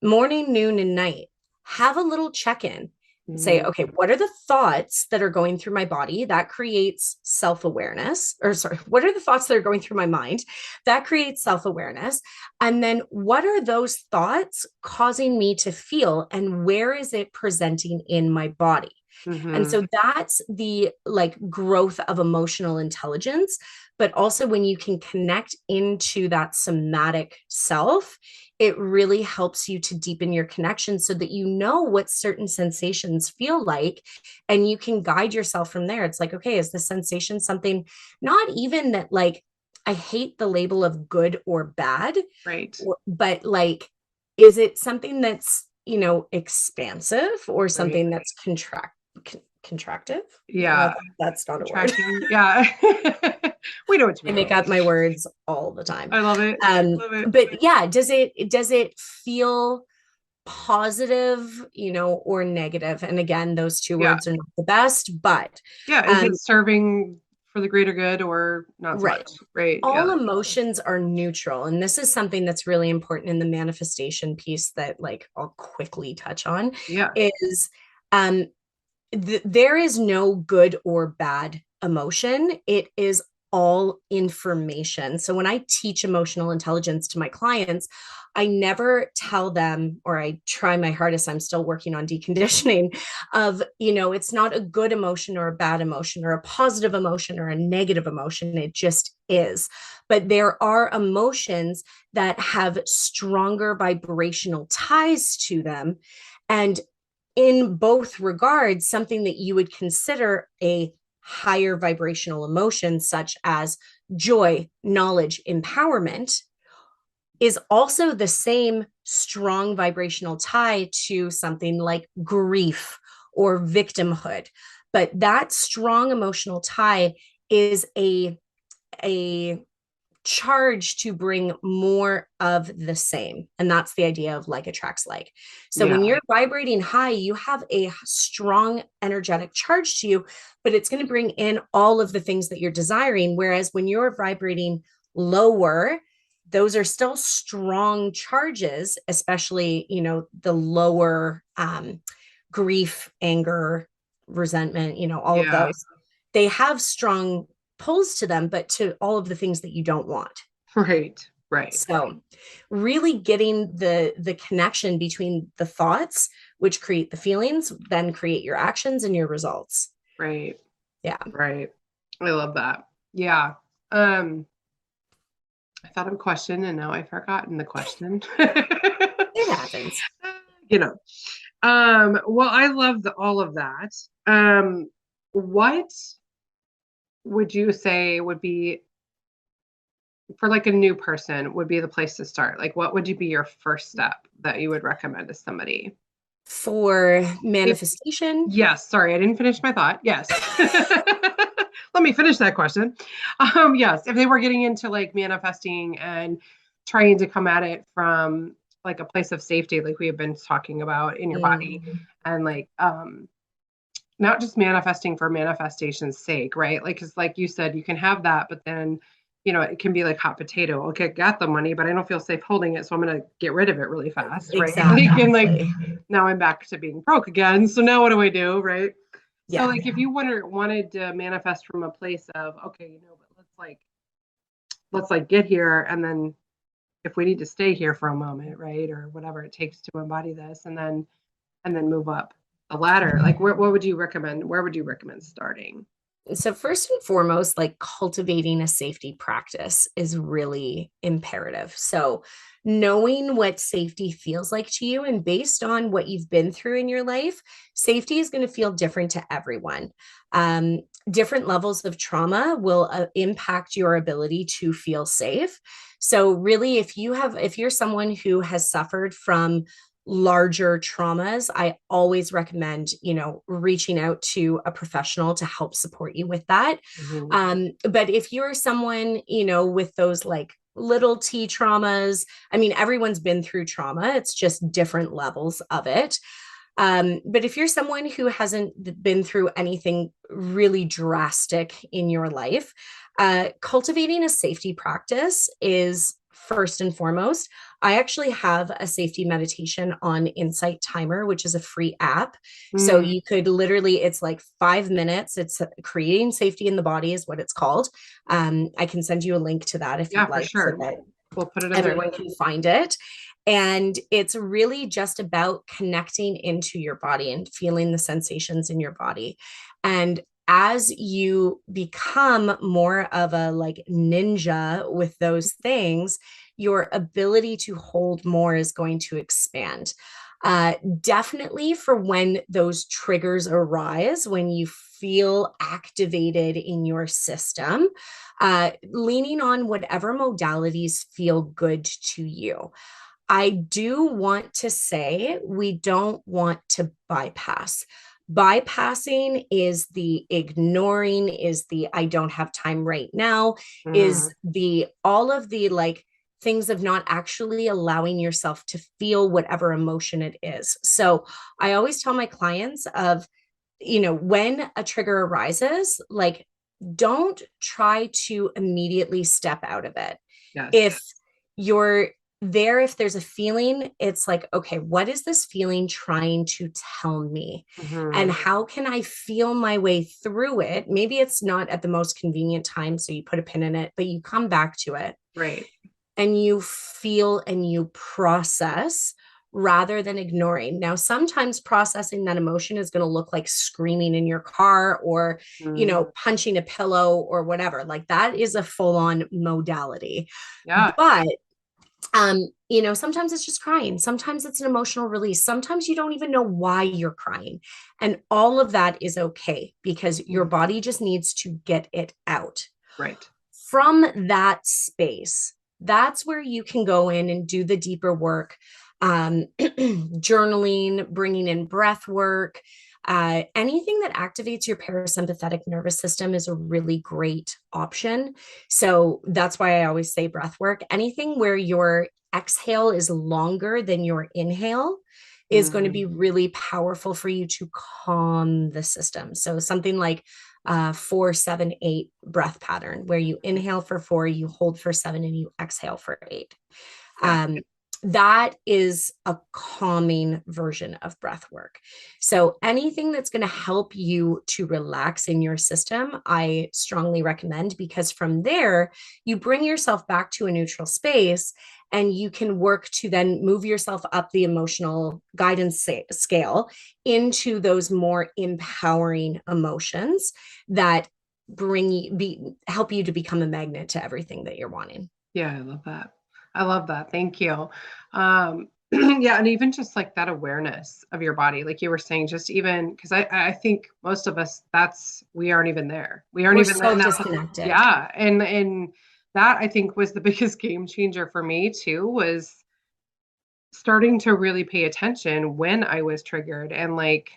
morning, noon, and night. Have a little check-in. Say, okay, what are the thoughts that are going through my body? That creates self-awareness. Or sorry, what are the thoughts that are going through my mind? That creates self-awareness. And then what are those thoughts causing me to feel, and where is it presenting in my body? And so that's the, like, growth of emotional intelligence. But also, when you can connect into that somatic self, it really helps you to deepen your connection so that you know what certain sensations feel like, and you can guide yourself from there. It's like, okay, is this sensation something, not even that, like, I hate the label of good or bad, Right. but like, is it something that's, you know, expansive, or something that's contractive? Yeah. That's not a word. Yeah. We know what you I mean. make up my words all the time. I love it. Love it. But yeah, does it feel positive, you know, or negative? And again, those two words are not the best, but is it serving for the greater good or not so right. much? Right. All emotions are neutral. And this is something that's really important in the manifestation piece that, like, I'll quickly touch on, is there is no good or bad emotion. It is all information. So when I teach emotional intelligence to my clients, I never tell them, or I try my hardest, I'm still working on deconditioning of, you know, it's not a good emotion or a bad emotion or a positive emotion or a negative emotion. It just is. But there are emotions that have stronger vibrational ties to them. And in both regards, something that you would consider a higher vibrational emotion, such as joy, knowledge, empowerment, is also the same strong vibrational tie to something like grief or victimhood. But that strong emotional tie is a charge to bring more of the same. And that's the idea of like attracts like. So when you're vibrating high, you have a strong energetic charge to you, but it's going to bring in all of the things that you're desiring. Whereas when you're vibrating lower, those are still strong charges, especially, you know, the lower grief, anger, resentment, you know, all of those. They have strong pulls to them, but to all of the things that you don't want. Right. So really getting the connection between the thoughts, which create the feelings, then create your actions and your results. Right. Yeah. Right. I love that. Yeah. I thought of a question and now I've forgotten the question. It happens. You know. Well, I love all of that. What would you say would be, for like a new person, would be the place to start? Like, what would be your first step that you would recommend to somebody? For manifestation? Yes. Sorry, I didn't finish my thought. Yes. Let me finish that question. Yes. If they were getting into like manifesting and trying to come at it from like a place of safety, like we have been talking about in your body, and like, not just manifesting for manifestation's sake, right? Like, because like you said, you can have that, but then you know, it can be like hot potato. Okay, I got the money, but I don't feel safe holding it, so I'm gonna get rid of it really fast, right? Like, and like Exactly. now I'm back to being broke again. So now what do I do, right? So Yeah. like if you wanted to manifest from a place of, okay, you know, but let's like get here, and then if we need to stay here for a moment, right, or whatever it takes to embody this, and then move up the ladder. Like what would you recommend? Where would you recommend starting? So first and foremost, like cultivating a safety practice is really imperative. So knowing what safety feels like to you, and based on what you've been through in your life, safety is going to feel different to everyone. Different levels of trauma will impact your ability to feel safe. So really, if you're someone who has suffered from larger traumas, I always recommend, reaching out to a professional to help support you with that. Mm-hmm. But if you're someone, with those like little t traumas, I mean, everyone's been through trauma, it's just different levels of it. But if you're someone who hasn't been through anything really drastic in your life, cultivating a safety practice is first and foremost. I actually have a safety meditation on Insight Timer, which is a free app. So Mm, you could literally, it's like 5 minutes. It's creating safety in the body, is what it's called. I can send you a link to that if yeah, you'd for like, so sure. that We'll put it in there. everyone can find it. And it's really just about connecting into your body and feeling the sensations in your body. And as you become more of a like ninja with those things, your ability to hold more is going to expand. Definitely for when those triggers arise, when you feel activated in your system, leaning on whatever modalities feel good to you. I do want to say we don't want to bypass. Bypassing is the ignoring, is the I don't have time right now, is Mm, the all of the like things of not actually allowing yourself to feel whatever emotion it is. So I always tell my clients of, when a trigger arises, like don't try to immediately step out of it. yes. If you're there, if there's a feeling, it's like, okay, what is this feeling trying to tell me? And Mm-hmm. how can I feel my way through it? Maybe it's not at the most convenient time, so you put a pin in it, but you come back to it Right. and you feel and you process rather than ignoring. Now, sometimes processing that emotion is going to look like screaming in your car or, Mm, punching a pillow or whatever. Like that is a full on modality. yeah. But sometimes it's just crying. Sometimes it's an emotional release. Sometimes you don't even know why you're crying. And all of that is okay because your Mm, body just needs to get it out. right. From that space, that's where you can go in and do the deeper work, journaling, bringing in breath work. Anything that activates your parasympathetic nervous system is a really great option. So that's why I always say breath work. Anything where your exhale is longer than your inhale is going to Mm, be really powerful for you to calm the system. So something like 4-7-8 breath pattern where you inhale for 4, you hold for 7, and you exhale for 8. yeah. um, that is a calming version of breath work. So anything that's going to help you to relax in your system, I strongly recommend, because from there, you bring yourself back to a neutral space and you can work to then move yourself up the emotional guidance scale into those more empowering emotions that help you to become a magnet to everything that you're wanting. Yeah, I love that. I love that. Thank you. Yeah, and even just like that awareness of your body, like you were saying, just even because I think most of us we aren't even there. We aren't We're even there so now. disconnected. Yeah, and that I think was the biggest game changer for me too, was starting to really pay attention when I was triggered and like,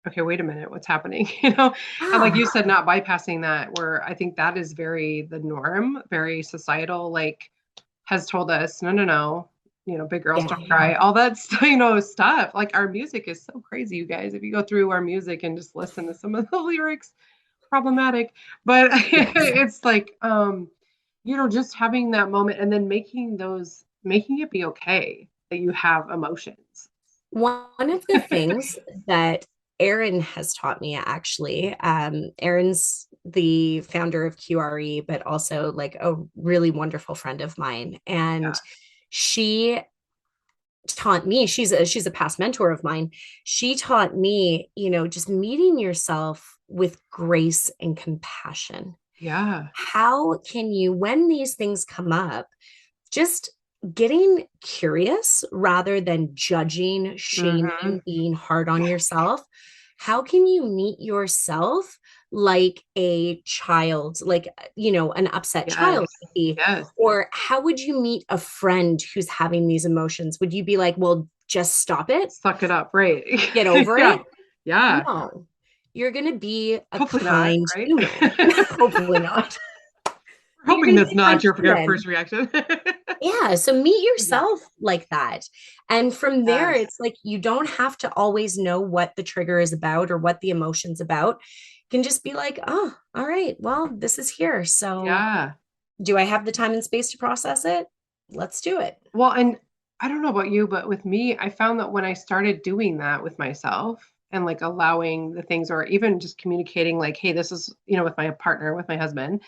okay, wait a minute, what's happening? And like Yeah. you said, not bypassing that, where I think that is very the norm, very societal, like has told us, no, no, no, big girls don't Yeah. cry, all that stuff. Like our music is so crazy, you guys. If you go through our music and just listen to some of the lyrics, problematic. But Yes. it's like, just having that moment and then making it be okay that you have emotions. One of the things that Erin has taught me, actually, Erin's the founder of QRE, but also like a really wonderful friend of mine. And Yeah. she taught me, she's a past mentor of mine. She taught me, just meeting yourself with grace and compassion. Yeah. How can you, when these things come up, just getting curious rather than judging, Hmm. shaming, being hard on yourself? How can you meet yourself like a child, like, an upset child Yes. would be? Yes. Or how would you meet a friend who's having these emotions? Would you be like, well, just stop it, Suck it up. Right. get over Yeah. it? Yeah. No, you're going to be a Hopefully not, kind right? human. Hopefully not. But you're Hoping going to that's be a kind not your human. first reaction. Yeah, so meet Yeah. yourself like that. And from there, Yes. it's like you don't have to always know what the trigger is about or what the emotion's about. You can just be like, oh, all right, well, this is here. So Yeah. do I have the time and space to process it? Let's do it. Well, and I don't know about you, but with me, I found that when I started doing that with myself and like allowing the things, or even just communicating, like, hey, this is, with my partner, with my husband,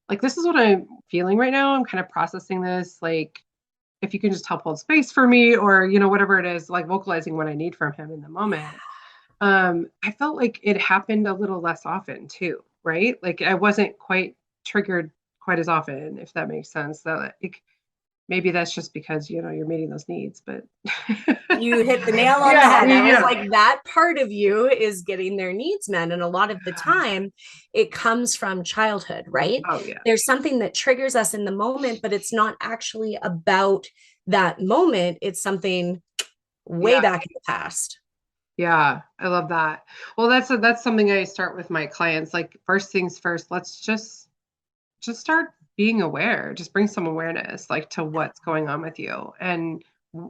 like, this is what I'm feeling right now. I'm kind of processing this. Like, if you can just help hold space for me, or, whatever it is, like vocalizing what I need from him in the moment. I felt like it happened a little less often too, right? Like I wasn't quite triggered quite as often, if that makes sense. That like, maybe that's just because, you're meeting those needs, but You hit the nail on the yeah, head. I was yeah. like, that part of you is getting their needs met. And a lot of the time, it comes from childhood, right? Oh yeah. There's something that triggers us in the moment, but it's not actually about that moment. It's something way Yeah. back in the past. Yeah. I love that. Well, that's something I start with my clients. Like first things first, let's just start being aware. Just bring some awareness like to what's going on with you. And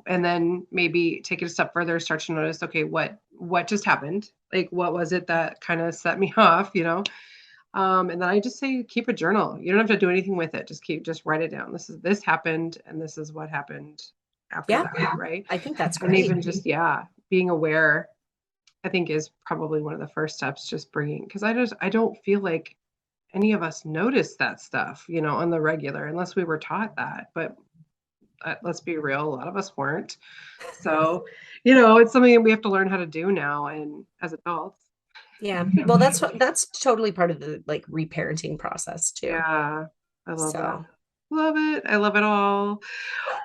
then maybe take it a step further, start to notice, okay, what just happened? Like what was it that kind of set me off? And then I just say keep a journal. You don't have to do anything with it. Just write it down. This happened and this is what happened after Yeah, that, right? I think that's And great. even just being aware, I think is probably one of the first steps, just bringing, because I don't feel like any of us notice that stuff, on the regular, unless we were taught that. But let's be real, a lot of us weren't. So, it's something that we have to learn how to do now and as adults. Yeah. Well, that's totally part of the like reparenting process too. Yeah, I love that. So Love it. I love it all.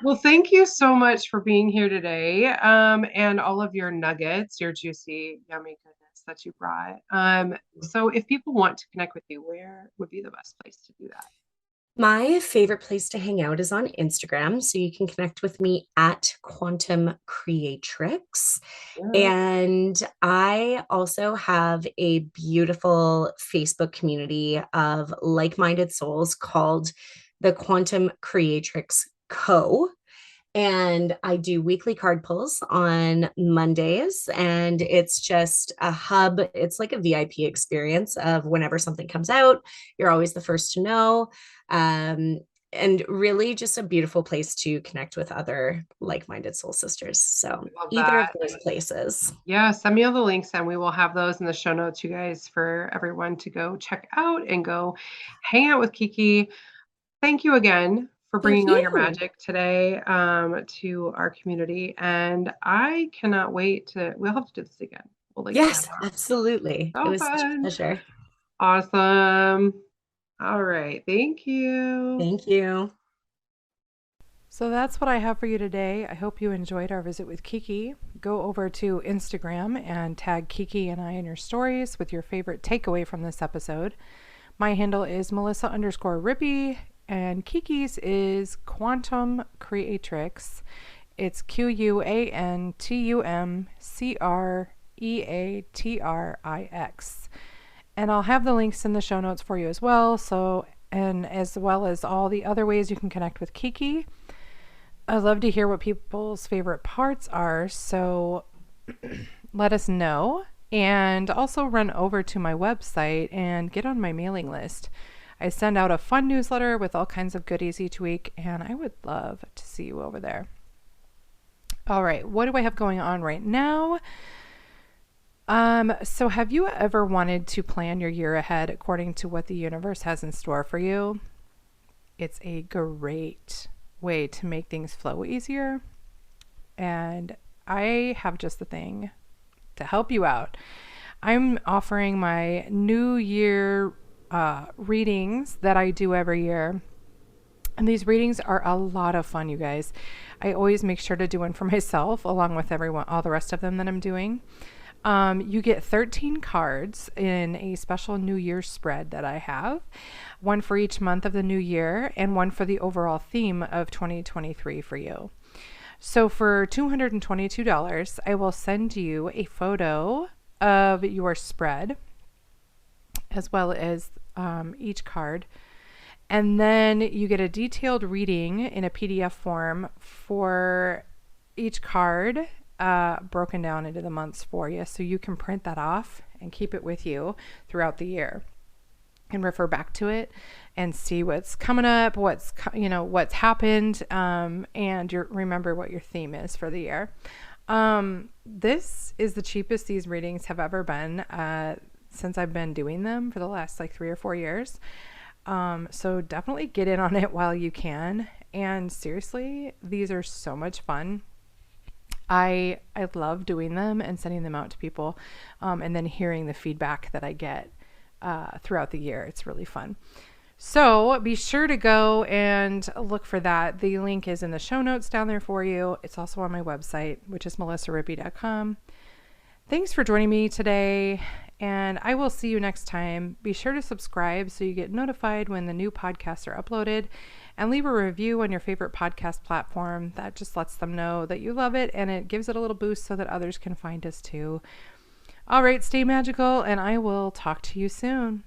Well, thank you so much for being here today, and all of your nuggets, your juicy, yummy goodness that you brought. So if people want to connect with you, where would be the best place to do that? my favorite place to hang out is on Instagram. So you can connect with me at Quantum Creatrix. Yeah. And I also have a beautiful Facebook community of like minded souls called the Quantum Creatrix Co. And I do weekly card pulls on Mondays, and it's just a hub. It's like a VIP experience of whenever something comes out, you're always the first to know. Um, and really just a beautiful place to connect with other like minded soul sisters. So, Love either of that. those places. Yeah, send me all the links and we will have those in the show notes, you guys, for everyone to go check out and go hang out with Kiki. Thank you again for Thank bringing all your you. magic today, to our community. And I cannot wait we'll have to do this again. We'll like plan Yes, more. absolutely. It So was such a fun. pleasure. Awesome. All right. Thank you. Thank you. So that's what I have for you today. I hope you enjoyed our visit with Kiki. Go over to Instagram and tag Kiki and I in your stories with your favorite takeaway from this episode. My handle is Melissa_Rippy, and Kiki's is Quantum Creatrix. It's QUANTUMCREATRIX. And I'll have the links in the show notes for you as well. So, and as well as all the other ways you can connect with Kiki. I'd love to hear what people's favorite parts are. So let us know. And also run over to my website and get on my mailing list. I send out a fun newsletter with all kinds of goodies each week, and I would love to see you over there. All right, what do I have going on right now? So have you ever wanted to plan your year ahead according to what the universe has in store for you? It's a great way to make things flow easier. And I have just the thing to help you out. I'm offering my New Year readings that I do every year. And these readings are a lot of fun, you guys. I always make sure to do one for myself along with all the rest of them that I'm doing. You get 13 cards in a special New Year's spread that I have, one for each month of the new year and one for the overall theme of 2023 for you. So for $222, I will send you a photo of your spread as well as each card. And then you get a detailed reading in a PDF form for each card, broken down into the months for you. So you can print that off and keep it with you throughout the year and refer back to it and see what's coming up, what's happened, and remember what your theme is for the year. This is the cheapest these readings have ever been since I've been doing them for the last 3 or 4 years. So definitely get in on it while you can. And seriously, these are so much fun. I love doing them and sending them out to people, and then hearing the feedback that I get throughout the year. It's really fun. So be sure to go and look for that. The link is in the show notes down there for you. It's also on my website, which is melissarippey.com. Thanks for joining me today, and I will see you next time. Be sure to subscribe so you get notified when the new podcasts are uploaded, and leave a review on your favorite podcast platform. That just lets them know that you love it, and it gives it a little boost so that others can find us too. All right, stay magical, and I will talk to you soon.